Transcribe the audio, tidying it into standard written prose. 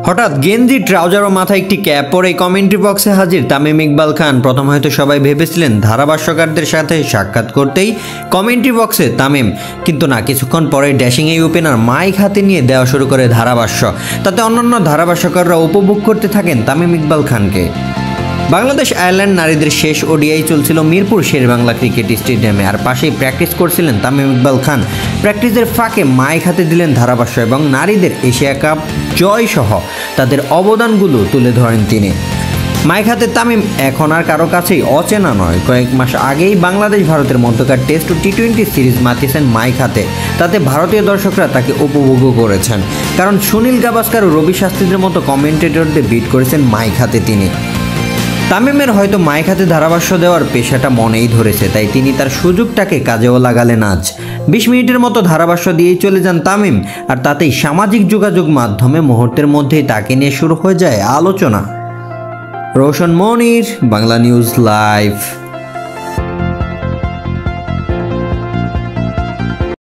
হঠাৎ গেঞ্জি ট্রাউজার ও মাথায় একটি ক্যাপ পরে কমেন্ট্রি বক্সে হাজির তামিম ইকবাল খান। প্রথম হয়তো সবাই ভেবেছিলেন ধারাভাষ্যকারদের সাথে সাক্ষাৎ করতেই কমেন্ট্রি বক্সে তামিম, কিন্তু না, কিছুক্ষণ পরে ড্যাশিং এই ওপেনার মাইক হাতে নিয়ে দেওয়া শুরু করে ধারাভাষ্য। তাতে অন্যান্য ধারাভাষ্যকাররা উপভোগ করতে থাকেন তামিম ইকবাল খানকে। বাংলাদেশ আয়ারল্যান্ড নারীদের শেষ ওডিআই চলছিল মিরপুর শেরেবাংলা ক্রিকেট স্টেডিয়ামে, আর পাশেই প্র্যাকটিস করছিলেন তামিম ইকবাল খান। প্র্যাকটিসের ফাঁকে মাইক হাতে দিলেন ধারাভাষ্য এবং নারীদের এশিয়া কাপ জয় সহ তাদের অবদানগুলো তুলে ধরেন তিনি। মাইক হাতে তামিম এখন আর কারো কাছেই অচেনা নয়। কয়েক মাস আগেই বাংলাদেশ ভারতের মধ্যকার টেস্ট ও টি-20 সিরিজ মাতিয়েছেন মাইক হাতে। তাতে ভারতীয় দর্শকরা তাকে উপভোগও করেছেন, কারণ সুনীল গাভাস্কার ও রবি শাস্ত্রীদের মতো কমেন্টেটরদের বিট করেছেন মাইক হাতে তিনি। তামিমের হয়তো মাইক হাতে ধারাভাষ্য দেওয়ার পেশাটা মনেই ধরেছে, তাই তিনি তার সুযোগটাকে কাজেও লাগালেন আজ। 20 মিনিটের মতো ধারাভাষ্য দিয়েই চলে যান তামিম, আর তাতেই সামাজিক যোগাযোগ মাধ্যমে মুহূর্তের মধ্যেই তাকে নিয়ে শুরু হয়ে যায় আলোচনা। রোশন মনির, বাংলা নিউজ লাইভ।